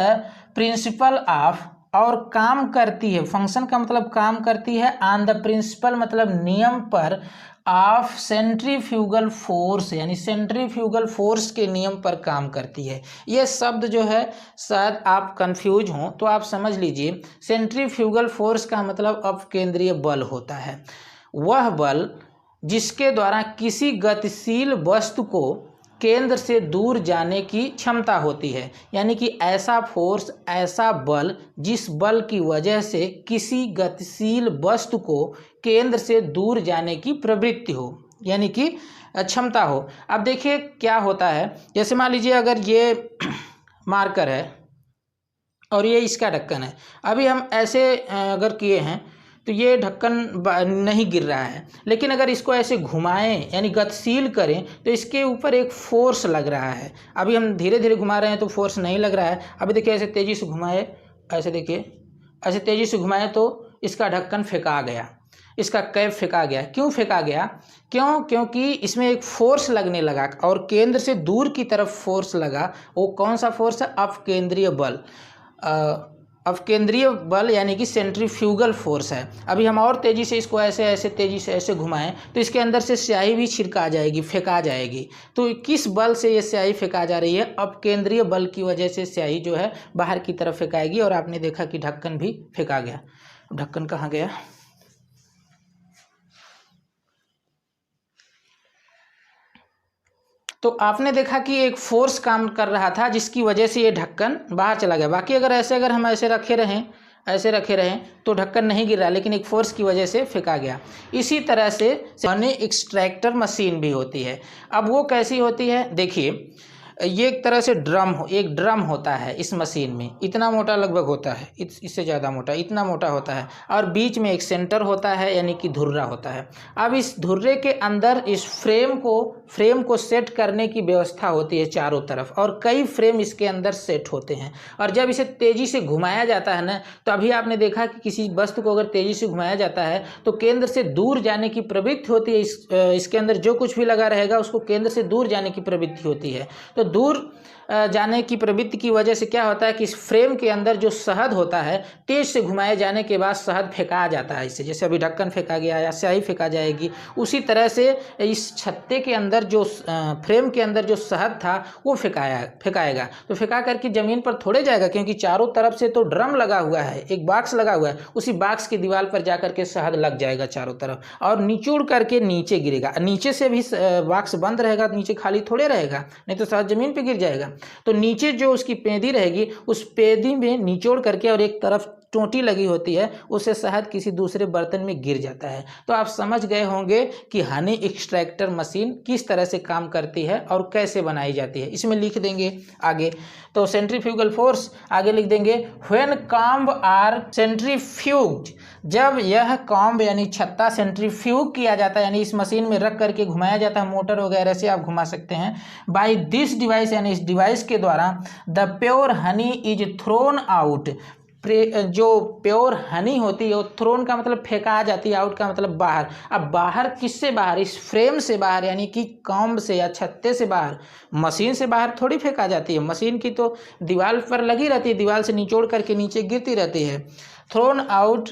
principle of, और काम करती है, फंक्शन का मतलब काम करती है, ऑन द प्रिंसिपल मतलब नियम पर, ऑफ सेंट्रीफ्यूगल फोर्स, यानी सेंट्रीफ्यूगल फोर्स के नियम पर काम करती है। ये शब्द जो है शायद आप कंफ्यूज हों तो आप समझ लीजिए, सेंट्रीफ्यूगल फोर्स का मतलब अपकेंद्रीय बल होता है। वह बल जिसके द्वारा किसी गतिशील वस्तु को केंद्र से दूर जाने की क्षमता होती है, यानी कि ऐसा फोर्स, ऐसा बल जिस बल की वजह से किसी गतिशील वस्तु को केंद्र से दूर जाने की प्रवृत्ति हो, यानी कि क्षमता हो। अब देखिए क्या होता है, जैसे मान लीजिए अगर ये मार्कर है और ये इसका ढक्कन है, अभी हम ऐसे अगर किए हैं तो ये ढक्कन नहीं गिर रहा है, लेकिन अगर इसको ऐसे घुमाएं यानी गतिशील करें तो इसके ऊपर एक फोर्स लग रहा है। अभी हम धीरे धीरे घुमा रहे हैं तो फोर्स नहीं लग रहा है। अभी देखिए ऐसे तेज़ी से घुमाए, ऐसे देखिए ऐसे तेज़ी से घुमाए तो इसका ढक्कन फेंका गया, इसका कैप फेंका गया। क्यों फेंका गया? क्योंकि इसमें एक फोर्स लगने लगा और केंद्र से दूर की तरफ फोर्स लगा। वो कौन सा फोर्स है? अपकेंद्रीय बल। अपकेंद्रीय बल यानी कि सेंट्रीफ्यूगल फोर्स है। अभी हम और तेज़ी से इसको ऐसे ऐसे तेज़ी से ऐसे घुमाएं तो इसके अंदर से स्याही भी छिड़का जाएगी, फेंका जाएगी। तो किस बल से ये स्याही फेंका जा रही है? अपकेंद्रीय बल की वजह से स्याही जो है बाहर की तरफ फेंकाएगी। और आपने देखा कि ढक्कन भी फेंका गया। ढक्कन कहाँ गया? तो आपने देखा कि एक फोर्स काम कर रहा था जिसकी वजह से ये ढक्कन बाहर चला गया। बाकी अगर हम ऐसे रखे रहें तो ढक्कन नहीं गिर रहा, लेकिन एक फोर्स की वजह से फेंका गया। इसी तरह से मनी एक्सट्रैक्टर मशीन भी होती है। अब वो कैसी होती है? देखिए, ये एक तरह से एक ड्रम होता है इस मशीन में, इतना मोटा लगभग होता है, इससे ज़्यादा मोटा, इतना मोटा होता है। और बीच में एक सेंटर होता है यानी कि धुर्रा होता है। अब इस धुर्रे के अंदर इस फ्रेम को सेट करने की व्यवस्था होती है चारों तरफ, और कई फ्रेम इसके अंदर सेट होते हैं। और जब इसे तेज़ी से घुमाया जाता है ना, तो अभी आपने देखा कि किसी वस्तु को अगर तेज़ी से घुमाया जाता है तो केंद्र से दूर जाने की प्रवृत्ति होती है। इसके अंदर जो कुछ भी लगा रहेगा उसको केंद्र से दूर जाने की प्रवृत्ति होती है। तो दूर जाने की प्रवृत्ति की वजह से क्या होता है कि इस फ्रेम के अंदर जो शहद होता है, तेज से घुमाए जाने के बाद शहद फेंका जाता है। इससे जैसे अभी ढक्कन फेंका गया या स्याही फेंका जाएगी, उसी तरह से इस छत्ते के अंदर जो फ्रेम के अंदर जो शहद था वो फेंकाएगा। तो फेंका करके ज़मीन पर थोड़े जाएगा, क्योंकि चारों तरफ से तो ड्रम लगा हुआ है, एक बॉक्स लगा हुआ है, उसी बॉक्स की दीवार पर जा करके शहद लग जाएगा चारों तरफ और निचोड़ करके नीचे गिरेगा। नीचे से भी बॉक्स बंद रहेगा, नीचे खाली थोड़े रहेगा, नहीं तो शहद ज़मीन पर गिर जाएगा। तो नीचे जो उसकी पेंदी रहेगी, उस पेंदी में निचोड़ करके और एक तरफ टोंटी लगी होती है, उससे शहद किसी दूसरे बर्तन में गिर जाता है। तो आप समझ गए होंगे कि हनी एक्सट्रैक्टर मशीन किस तरह से काम करती है और कैसे बनाई जाती है। इसमें लिख देंगे आगे, तो सेंट्रीफ्यूगल फोर्स आगे लिख देंगे, व्हेन कॉम्ब आर सेंट्रीफ्यूग्ड, जब यह कॉम्ब यानी छत्ता सेंट्रीफ्यूग किया जाता है, यानी इस मशीन में रख करके घुमाया जाता है, मोटर वगैरह से आप घुमा सकते हैं। बाय दिस डिवाइस, यानी इस डिवाइस के द्वारा the pure honey is thrown out, जो प्योर हनी होती है वो थ्रोन का मतलब फेंका जाती है, आउट का मतलब बाहर। अब बाहर किससे बाहर? इस फ्रेम से बाहर, यानी कि कॉम्ब से या छत्ते से बाहर। मशीन से बाहर थोड़ी फेंका जाती है, मशीन की तो दीवार पर लगी रहती है, दीवार से निचोड़ करके नीचे गिरती रहती है। Thrown out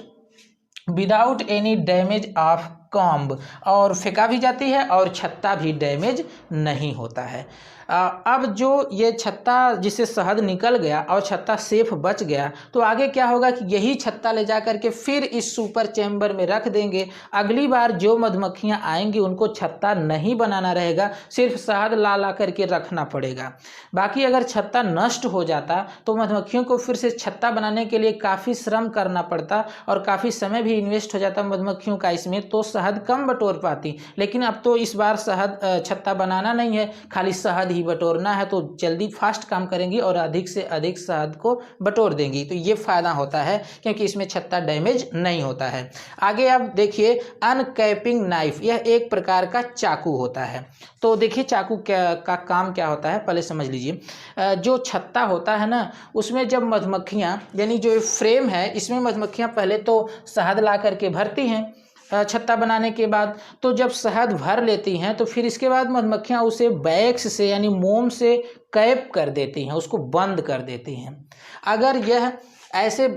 without any damage of comb, और फेंका भी जाती है और छत्ता भी डैमेज नहीं होता है। अब जो ये छत्ता जिससे शहद निकल गया और छत्ता सेफ बच गया, तो आगे क्या होगा कि यही छत्ता ले जा करके फिर इस सुपर चैम्बर में रख देंगे। अगली बार जो मधुमक्खियां आएंगी उनको छत्ता नहीं बनाना रहेगा, सिर्फ शहद ला करके रखना पड़ेगा। बाकी अगर छत्ता नष्ट हो जाता तो मधुमक्खियों को फिर से छत्ता बनाने के लिए काफ़ी श्रम करना पड़ता और काफ़ी समय भी इन्वेस्ट हो जाता मधुमक्खियों का इसमें, तो शहद कम बटोर पाती। लेकिन अब तो इस बार शहद छत्ता बनाना नहीं है, खाली शहद बटोरना है, तो जल्दी फास्ट काम करेंगी और अधिक से अधिक शहद को बटोर देंगी। तो ये फायदा होता है क्योंकि इसमें छत्ता डैमेज नहीं होता है। आगे आप देखिए, अनकैपिंग नाइफ, यह एक प्रकार का चाकू होता है। तो देखिए चाकू का काम क्या होता है, पहले समझ लीजिए। जो छत्ता होता है ना, उसमें जब मधुमक्खियाँ, यानी जो फ्रेम है इसमें मधुमक्खियाँ पहले तो शहद ला करके भरती हैं छत्ता बनाने के बाद। तो जब शहद भर लेती हैं तो फिर इसके बाद मधुमक्खियाँ उसे वैक्स से यानी मोम से कैप कर देती हैं, उसको बंद कर देती हैं। अगर यह ऐसे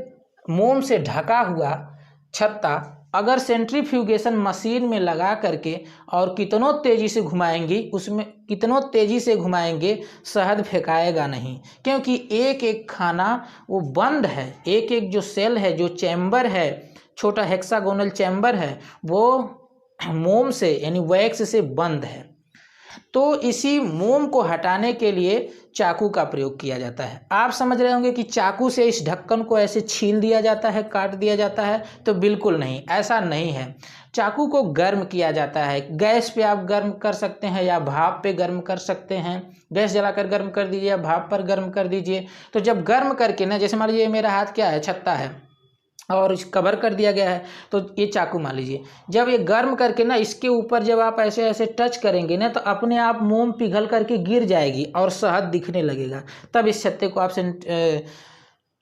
मोम से ढका हुआ छत्ता अगर सेंट्रीफ्यूगेशन मशीन में लगा करके और कितनों तेज़ी से घुमाएंगी, उसमें कितनों तेज़ी से घुमाएंगे, शहद फेंकाएगा नहीं, क्योंकि एक एक खाना वो बंद है, एक एक जो सेल है, जो चैम्बर है, छोटा हेक्सागोनल चैम्बर है, वो मोम से यानी वैक्स से बंद है। तो इसी मोम को हटाने के लिए चाकू का प्रयोग किया जाता है। आप समझ रहे होंगे कि चाकू से इस ढक्कन को ऐसे छील दिया जाता है, काट दिया जाता है, तो बिल्कुल नहीं, ऐसा नहीं है। चाकू को गर्म किया जाता है। गैस पे आप गर्म कर सकते हैं या भाप पे गर्म कर सकते हैं। गैस जलाकर गर्म कर दीजिए या भाप पर गर्म कर दीजिए। तो जब गर्म करके ना, जैसे मान लीजिए मेरा हाथ क्या है, छत्ता है और कवर कर दिया गया है, तो ये चाकू मान लीजिए, जब ये गर्म करके ना इसके ऊपर जब आप ऐसे ऐसे टच करेंगे ना, तो अपने आप मोम पिघल करके गिर जाएगी और शहद दिखने लगेगा। तब इस छत्ते को आप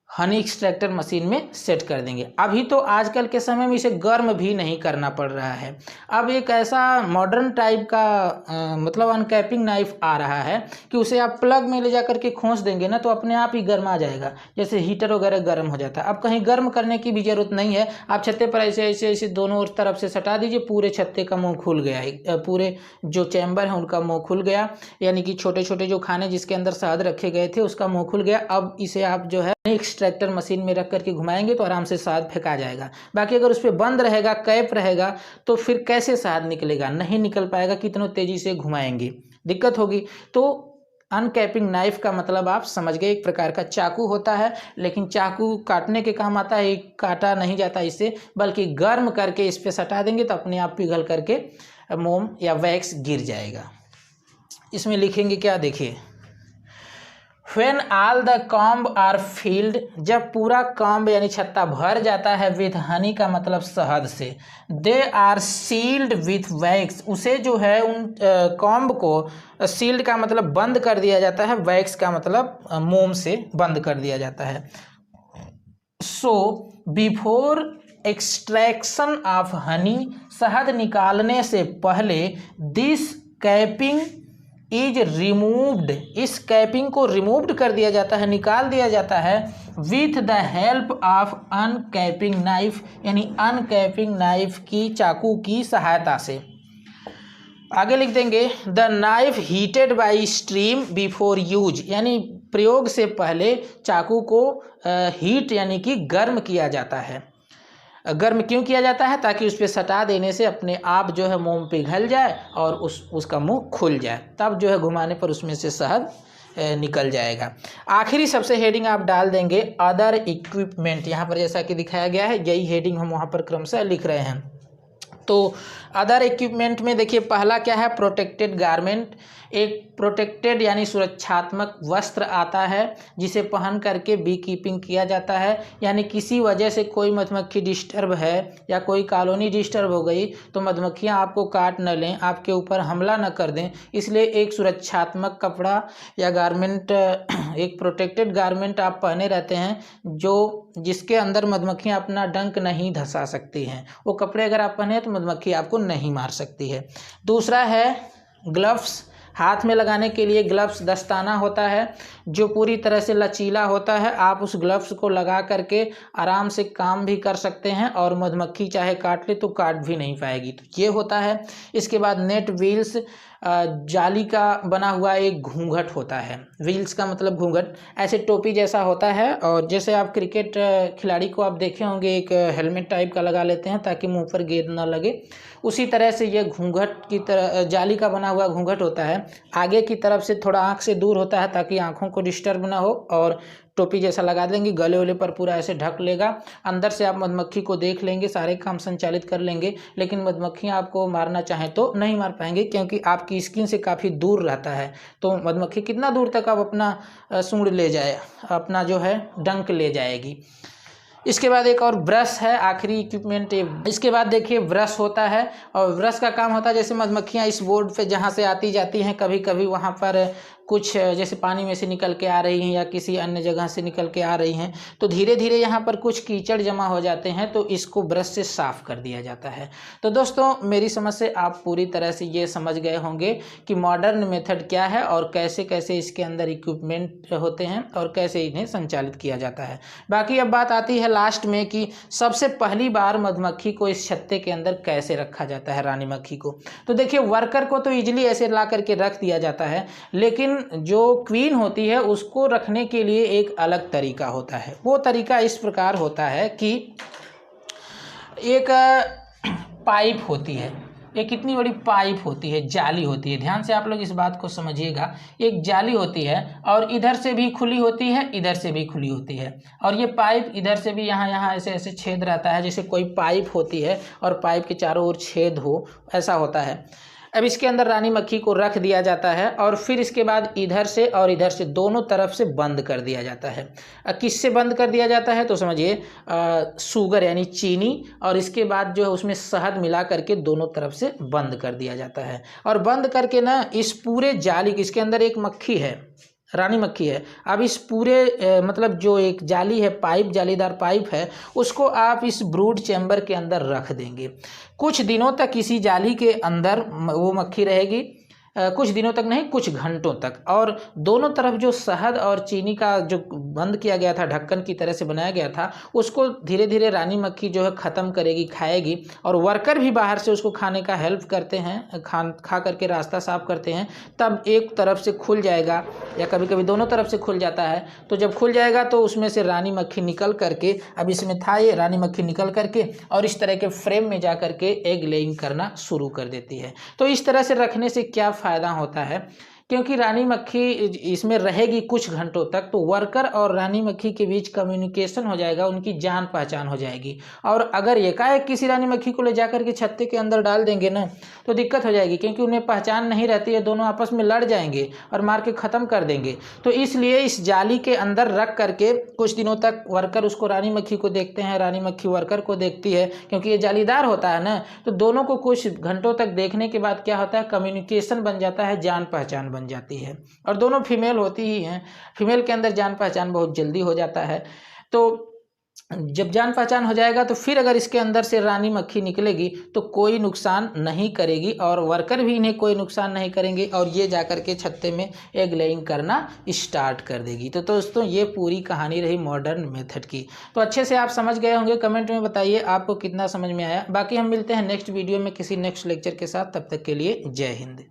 हनी एक्सट्रैक्टर मशीन में सेट कर देंगे। अभी तो आजकल के समय में इसे गर्म भी नहीं करना पड़ रहा है। अब एक ऐसा मॉडर्न टाइप का मतलब अनकैपिंग नाइफ आ रहा है कि उसे आप प्लग में ले जा करके खोस देंगे ना, तो अपने आप ही गर्म आ जाएगा, जैसे हीटर वगैरह गर्म हो जाता है। अब कहीं गर्म करने की भी ज़रूरत नहीं है। आप छत्ते पर ऐसे ऐसे ऐसे दोनों तरफ से सटा दीजिए, पूरे छत्ते का मुँह खुल गया है, पूरे जो चैम्बर है उनका मुँह खुल गया, यानी कि छोटे छोटे जो खाने जिसके अंदर शहद रखे गए थे उसका मुँह खुल गया। अब इसे आप जो है एक्सट्रैक्टर मशीन में रख करके घुमाएंगे तो आराम से शहद फेंका जाएगा। बाकी अगर उस पर बंद रहेगा, कैप रहेगा, तो फिर कैसे शहद निकलेगा, नहीं निकल पाएगा, कितनों तेजी से घुमाएंगे, दिक्कत होगी। तो अनकैपिंग नाइफ का मतलब आप समझ गए, एक प्रकार का चाकू होता है, लेकिन चाकू काटने के काम आता है, काटा नहीं जाता इससे, बल्कि गर्म करके इस पर सटा देंगे तो अपने आप पिघल करके मोम या वैक्स गिर जाएगा। इसमें लिखेंगे क्या, देखिए, When all the comb are filled, जब पूरा कॉम्ब यानी छत्ता भर जाता है, with honey का मतलब शहद से, they are sealed with wax, उसे जो है उन कॉम्ब को, सील्ड का मतलब बंद कर दिया जाता है, वैक्स का मतलब मोम से बंद कर दिया जाता है। So before extraction of honey, शहद निकालने से पहले this capping इज रिमूव्ड, इस कैपिंग को रिमूव्ड कर दिया जाता है, निकाल दिया जाता है, with the help of uncapping knife, यानी अनकैपिंग नाइफ की, चाकू की सहायता से। आगे लिख देंगे, the knife heated bye steam before use, यानी प्रयोग से पहले चाकू को हीट यानी कि गर्म किया जाता है। गर्म क्यों किया जाता है, ताकि उस पर सटा देने से अपने आप जो है मोम पिघल जाए और उसका मुंह खुल जाए, तब जो है घुमाने पर उसमें से शहद निकल जाएगा। आखिरी सबसे हेडिंग आप डाल देंगे अदर इक्विपमेंट, यहाँ पर जैसा कि दिखाया गया है, यही हेडिंग हम वहाँ पर क्रमशः लिख रहे हैं। तो अदर इक्विपमेंट में देखिए, पहला क्या है, प्रोटेक्टेड गारमेंट, एक प्रोटेक्टेड यानी सुरक्षात्मक वस्त्र आता है जिसे पहन करके बी कीपिंग किया जाता है। यानी किसी वजह से कोई मधुमक्खी डिस्टर्ब है या कोई कॉलोनी डिस्टर्ब हो गई तो मधुमक्खियाँ आपको काट न लें, आपके ऊपर हमला न कर दें, इसलिए एक सुरक्षात्मक कपड़ा या गारमेंट, एक प्रोटेक्टेड गारमेंट आप पहने रहते हैं जिसके अंदर मधुमक्खियाँ अपना डंक नहीं धंसा सकती हैं। वो कपड़े अगर आप पहने तो मधुमक्खी आपको नहीं मार सकती है। दूसरा है ग्लव्स, हाथ में लगाने के लिए ग्लव्स, दस्ताना होता है जो पूरी तरह से लचीला होता है। आप उस ग्लव्स को लगा करके आराम से काम भी कर सकते हैं और मधुमक्खी चाहे काट ले तो काट भी नहीं पाएगी, तो ये होता है। इसके बाद नेट व्हील्स, जाली का बना हुआ एक घूंघट होता है, व्हील्स का मतलब घूंघट, ऐसे टोपी जैसा होता है, और जैसे आप क्रिकेट खिलाड़ी को आप देखे होंगे एक हेलमेट टाइप का लगा लेते हैं ताकि मुंह पर गेंद ना लगे, उसी तरह से ये घूंघट की तरह जाली का बना हुआ घूंघट होता है। आगे की तरफ से थोड़ा आँख से दूर होता है ताकि आँखों को डिस्टर्ब ना हो, और टोपी जैसा लगा देंगे, गले वले पर पूरा ऐसे ढक लेगा। अंदर से आप मधुमक्खी को देख लेंगे, सारे काम संचालित कर लेंगे, लेकिन मधुमक्खियाँ आपको मारना चाहें तो नहीं मार पाएंगे क्योंकि आपकी स्किन से काफ़ी दूर रहता है। तो मधुमक्खी कितना दूर तक आप अपना सूंड ले जाए, अपना जो है डंक ले जाएगी। इसके बाद एक और ब्रश है, आखिरी इक्विपमेंट। इसके बाद देखिए ब्रश होता है, और ब्रश का काम होता है जैसे मधुमक्खियाँ इस बोर्ड पे जहाँ से आती जाती हैं, कभी कभी वहाँ पर कुछ जैसे पानी में से निकल के आ रही हैं या किसी अन्य जगह से निकल के आ रही हैं, तो धीरे धीरे यहाँ पर कुछ कीचड़ जमा हो जाते हैं, तो इसको ब्रश से साफ कर दिया जाता है। तो दोस्तों मेरी समझ से आप पूरी तरह से ये समझ गए होंगे कि मॉडर्न मेथड क्या है और कैसे कैसे इसके अंदर इक्विपमेंट होते हैं और कैसे इन्हें संचालित किया जाता है। बाकी अब बात आती है लास्ट में कि सबसे पहली बार मधुमक्खी को इस छत्ते के अंदर कैसे रखा जाता है, रानी मक्खी को। तो देखिए, वर्कर को तो इजीली ऐसे ला करके रख दिया जाता है, लेकिन जो क्वीन होती है उसको रखने के लिए एक अलग तरीका होता है। वो तरीका इस प्रकार होता है कि एक पाइप होती है, एक कितनी बड़ी पाइप होती है, जाली होती है, ध्यान से आप लोग इस बात को समझिएगा। एक जाली होती है और इधर से भी खुली होती है, इधर से भी खुली होती है, और ये पाइप इधर से भी यहाँ ऐसे ऐसे छेद रहता है, जैसे कोई पाइप होती है और पाइप के चारों ओर छेद हो, ऐसा होता है। अब इसके अंदर रानी मक्खी को रख दिया जाता है और फिर इसके बाद इधर से और इधर से दोनों तरफ से बंद कर दिया जाता है। किससे बंद कर दिया जाता है तो समझिए, शुगर यानी चीनी और इसके बाद जो है उसमें शहद मिला करके दोनों तरफ से बंद कर दिया जाता है। और बंद करके ना इस पूरे जाली, इसके अंदर एक मक्खी है, रानी मक्खी है। अब इस पूरे मतलब जो एक जाली है, पाइप, जालीदार पाइप है, उसको आप इस ब्रूड चैम्बर के अंदर रख देंगे। कुछ दिनों तक इसी जाली के अंदर वो मक्खी रहेगी, कुछ दिनों तक नहीं, कुछ घंटों तक। और दोनों तरफ जो शहद और चीनी का जो बंद किया गया था, ढक्कन की तरह से बनाया गया था, उसको धीरे धीरे रानी मक्खी जो है ख़त्म करेगी, खाएगी। और वर्कर भी बाहर से उसको खाने का हेल्प करते हैं, खा करके रास्ता साफ करते हैं। तब एक तरफ से खुल जाएगा या कभी कभी दोनों तरफ से खुल जाता है। तो जब खुल जाएगा तो उसमें से रानी मक्खी निकल करके, अब इसमें था ये, रानी मक्खी निकल करके और इस तरह के फ्रेम में जा करके एग लेइंग करना शुरू कर देती है। तो इस तरह से रखने से क्या फ़ायदा होता है, क्योंकि रानी मक्खी इसमें रहेगी कुछ घंटों तक, तो वर्कर और रानी मक्खी के बीच कम्युनिकेशन हो जाएगा, उनकी जान पहचान हो जाएगी। और अगर एकाएक किसी रानी मक्खी को ले जाकर के छत्ते के अंदर डाल देंगे ना, तो दिक्कत हो जाएगी, क्योंकि उन्हें पहचान नहीं रहती है, दोनों आपस में लड़ जाएंगे और मार के ख़त्म कर देंगे। तो इसलिए इस जाली के अंदर रख करके कुछ दिनों तक वर्कर उसको, रानी मक्खी को देखते हैं, रानी मक्खी वर्कर को देखती है, क्योंकि ये जालीदार होता है ना। तो दोनों को कुछ घंटों तक देखने के बाद क्या होता है, कम्युनिकेशन बन जाता है, जान पहचान बन जाती है। और दोनों फीमेल होती ही हैं, फीमेल के अंदर जान पहचान बहुत जल्दी हो जाता है। तो जब जान पहचान हो जाएगा तो फिर अगर इसके अंदर से रानी मक्खी निकलेगी तो कोई नुकसान नहीं करेगी और वर्कर भी इन्हें कोई नुकसान नहीं करेंगे, और ये जाकर के छत्ते में एग लेइंग करना स्टार्ट कर देगी। तो दोस्तों ये पूरी कहानी रही मॉडर्न मेथड की। तो अच्छे से आप समझ गए होंगे, कमेंट में बताइए आपको कितना समझ में आया। बाकी हम मिलते हैं नेक्स्ट वीडियो में किसी नेक्स्ट लेक्चर के साथ, तब तक के लिए जय हिंद।